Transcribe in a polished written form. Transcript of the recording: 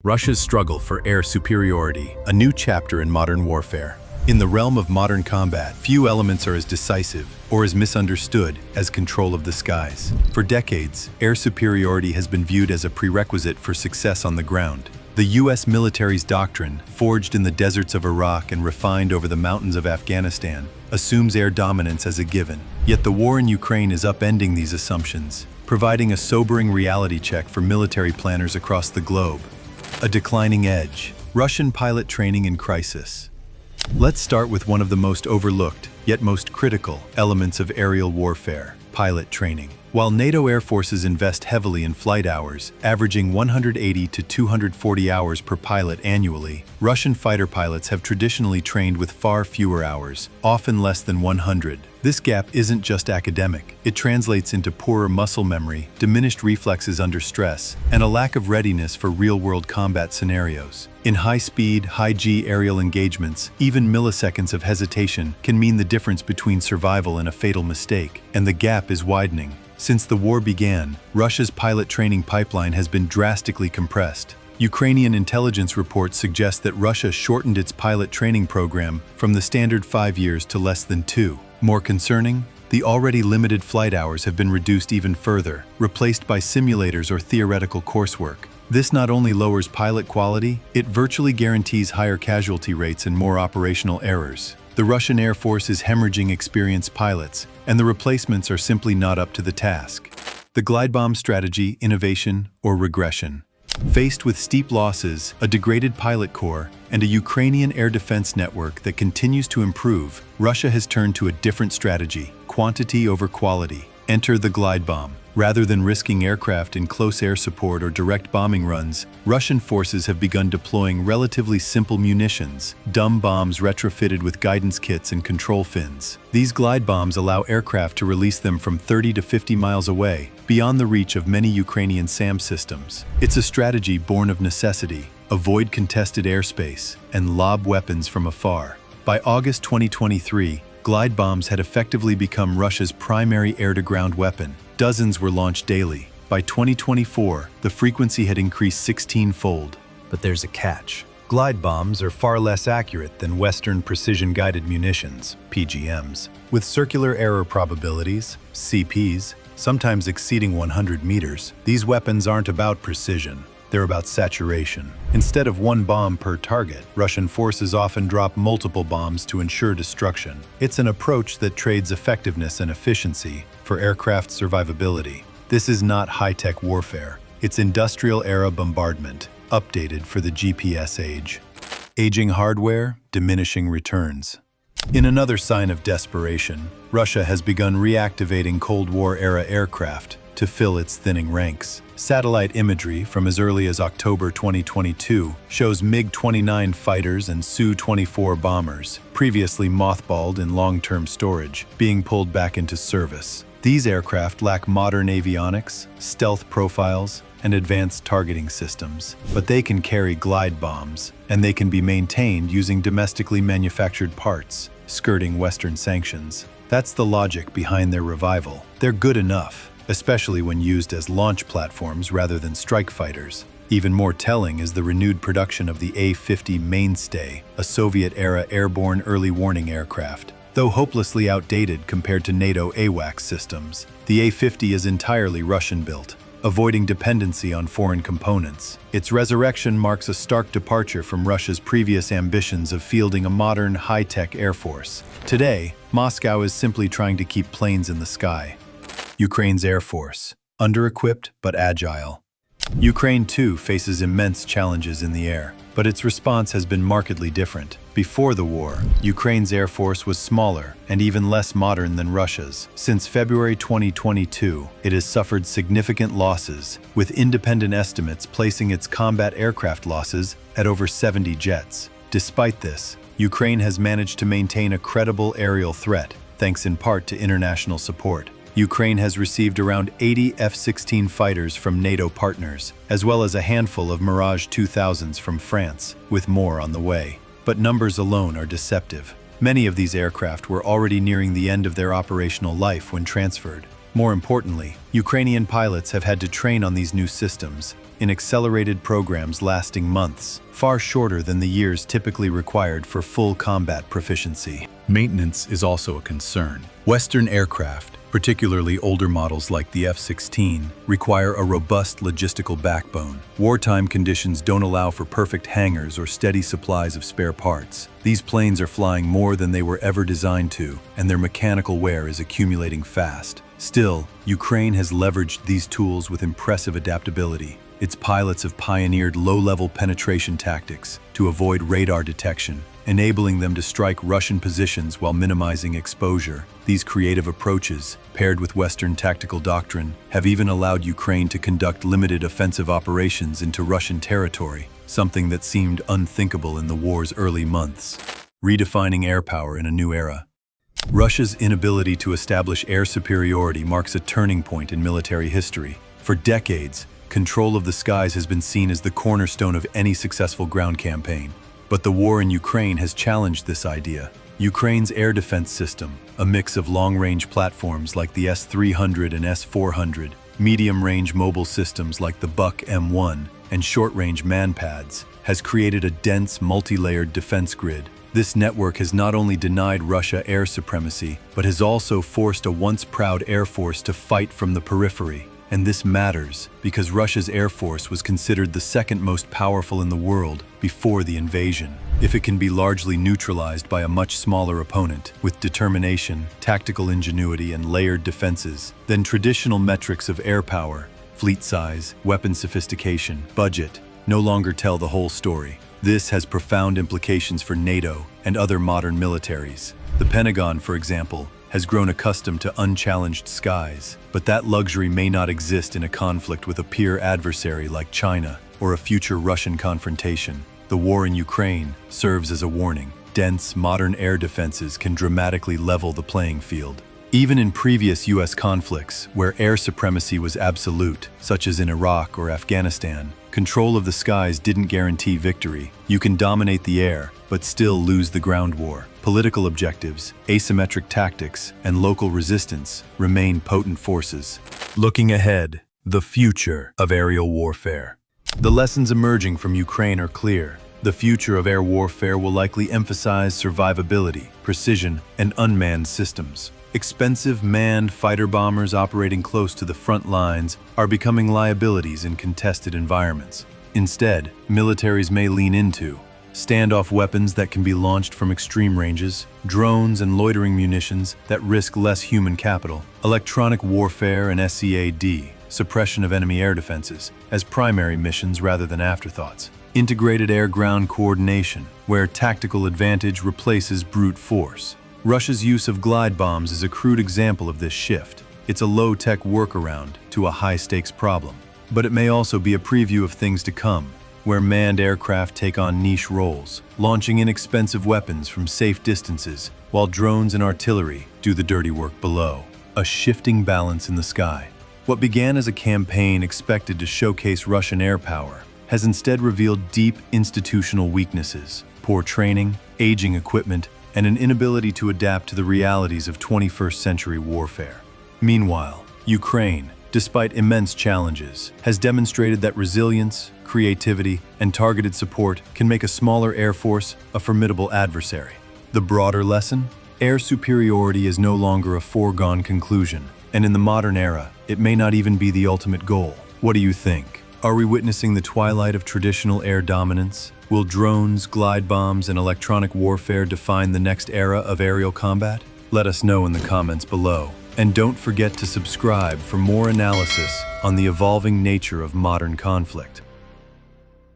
Russia's struggle for air superiority, a new chapter in modern warfare. In the realm of modern combat, few elements are as decisive or as misunderstood as control of the skies. For decades, air superiority has been viewed as a prerequisite for success on the ground. The U.S. military's doctrine, forged in the deserts of Iraq and refined over the mountains of Afghanistan, assumes air dominance as a given. Yet the war in Ukraine is upending these assumptions, providing a sobering reality check for military planners across the globe. A declining edge. Russian pilot training in crisis. Let's start with one of the most overlooked, yet most critical, elements of aerial warfare: pilot training. While NATO air forces invest heavily in flight hours, averaging 180 to 240 hours per pilot annually, Russian fighter pilots have traditionally trained with far fewer hours, often less than 100. This gap isn't just academic. It translates into poorer muscle memory, diminished reflexes under stress, and a lack of readiness for real-world combat scenarios. In high-speed, high-G aerial engagements, even milliseconds of hesitation can mean the difference between survival and a fatal mistake, and the gap is widening. Since the war began, Russia's pilot training pipeline has been drastically compressed. Ukrainian intelligence reports suggest that Russia shortened its pilot training program from the standard 5 years to less than 2. More concerning, the already limited flight hours have been reduced even further, replaced by simulators or theoretical coursework. This not only lowers pilot quality, it virtually guarantees higher casualty rates and more operational errors. The Russian Air Force is hemorrhaging experienced pilots, and the replacements are simply not up to the task. The glide bomb strategy, innovation, or regression. Faced with steep losses, a degraded pilot corps, and a Ukrainian air defense network that continues to improve, Russia has turned to a different strategy: quantity over quality. Enter the glide bomb. Rather than risking aircraft in close air support or direct bombing runs, Russian forces have begun deploying relatively simple munitions, dumb bombs retrofitted with guidance kits and control fins. These glide bombs allow aircraft to release them from 30 to 50 miles away, beyond the reach of many Ukrainian SAM systems. It's a strategy born of necessity: avoid contested airspace and lob weapons from afar. By August 2023, glide bombs had effectively become Russia's primary air-to-ground weapon. Dozens were launched daily. By 2024, the frequency had increased 16-fold. But there's a catch. Glide bombs are far less accurate than Western precision-guided munitions, PGMs. With circular error probabilities, CPs, sometimes exceeding 100 meters, these weapons aren't about precision. They're about saturation. Instead of one bomb per target, Russian forces often drop multiple bombs to ensure destruction. It's an approach that trades effectiveness and efficiency for aircraft survivability. This is not high-tech warfare. It's industrial-era bombardment, updated for the GPS age. Aging hardware, diminishing returns. In another sign of desperation, Russia has begun reactivating Cold War-era aircraft to fill its thinning ranks. Satellite imagery from as early as October 2022 shows MiG-29 fighters and Su-24 bombers, previously mothballed in long-term storage, being pulled back into service. These aircraft lack modern avionics, stealth profiles, and advanced targeting systems, but they can carry glide bombs, and they can be maintained using domestically manufactured parts, skirting Western sanctions. That's the logic behind their revival. They're good enough, especially when used as launch platforms rather than strike fighters. Even more telling is the renewed production of the A-50 Mainstay, a Soviet-era airborne early warning aircraft. Though hopelessly outdated compared to NATO AWACS systems, the A-50 is entirely Russian-built, avoiding dependency on foreign components. Its resurrection marks a stark departure from Russia's previous ambitions of fielding a modern, high-tech air force. Today, Moscow is simply trying to keep planes in the sky. Ukraine's Air Force, under-equipped but agile. Ukraine too faces immense challenges in the air, but its response has been markedly different. Before the war, Ukraine's Air Force was smaller and even less modern than Russia's. Since February 2022, it has suffered significant losses, with independent estimates placing its combat aircraft losses at over 70 jets. Despite this, Ukraine has managed to maintain a credible aerial threat, thanks in part to international support. Ukraine has received around 80 F-16 fighters from NATO partners, as well as a handful of Mirage 2000s from France, with more on the way. But numbers alone are deceptive. Many of these aircraft were already nearing the end of their operational life when transferred. More importantly, Ukrainian pilots have had to train on these new systems in accelerated programs lasting months, far shorter than the years typically required for full combat proficiency. Maintenance is also a concern. Western aircraft, particularly older models like the F-16, require a robust logistical backbone. Wartime conditions don't allow for perfect hangars or steady supplies of spare parts. These planes are flying more than they were ever designed to, and their mechanical wear is accumulating fast. Still, Ukraine has leveraged these tools with impressive adaptability. Its pilots have pioneered low-level penetration tactics to avoid radar detection, enabling them to strike Russian positions while minimizing exposure. These creative approaches, paired with Western tactical doctrine, have even allowed Ukraine to conduct limited offensive operations into Russian territory, something that seemed unthinkable in the war's early months. Redefining air power in a new era. Russia's inability to establish air superiority marks a turning point in military history. For decades, control of the skies has been seen as the cornerstone of any successful ground campaign. But the war in Ukraine has challenged this idea. Ukraine's air defense system, a mix of long-range platforms like the S-300 and S-400, medium-range mobile systems like the Buk M1, and short-range manpads, has created a dense, multi-layered defense grid. This network has not only denied Russia air supremacy, but has also forced a once-proud air force to fight from the periphery. And this matters because Russia's air force was considered the second most powerful in the world before the invasion. If it can be largely neutralized by a much smaller opponent with determination, tactical ingenuity, and layered defenses, then traditional metrics of air power, fleet size, weapon sophistication, budget, no longer tell the whole story. This has profound implications for NATO and other modern militaries. The Pentagon, for example, has grown accustomed to unchallenged skies, but that luxury may not exist in a conflict with a peer adversary like China or a future Russian confrontation. The war in Ukraine serves as a warning. Dense, modern air defenses can dramatically level the playing field. Even in previous U.S. conflicts, where air supremacy was absolute, such as in Iraq or Afghanistan, control of the skies didn't guarantee victory. You can dominate the air, but still lose the ground war. Political objectives, asymmetric tactics, and local resistance remain potent forces. Looking ahead, the future of aerial warfare. The lessons emerging from Ukraine are clear. The future of air warfare will likely emphasize survivability, precision, and unmanned systems. Expensive manned fighter bombers operating close to the front lines are becoming liabilities in contested environments. Instead, militaries may lean into standoff weapons that can be launched from extreme ranges, drones and loitering munitions that risk less human capital, electronic warfare and SEAD, suppression of enemy air defenses, as primary missions rather than afterthoughts. Integrated air-ground coordination, where tactical advantage replaces brute force. Russia's use of glide bombs is a crude example of this shift. It's a low-tech workaround to a high-stakes problem. But it may also be a preview of things to come, where manned aircraft take on niche roles, launching inexpensive weapons from safe distances, while drones and artillery do the dirty work below. A shifting balance in the sky. What began as a campaign expected to showcase Russian air power has instead revealed deep institutional weaknesses, poor training, aging equipment, and an inability to adapt to the realities of 21st century warfare. Meanwhile, Ukraine, despite immense challenges, has demonstrated that resilience, creativity, and targeted support can make a smaller air force a formidable adversary. The broader lesson? Air superiority is no longer a foregone conclusion, and in the modern era, it may not even be the ultimate goal. What do you think? Are we witnessing the twilight of traditional air dominance? Will drones, glide bombs, and electronic warfare define the next era of aerial combat? Let us know in the comments below. And don't forget to subscribe for more analysis on the evolving nature of modern conflict.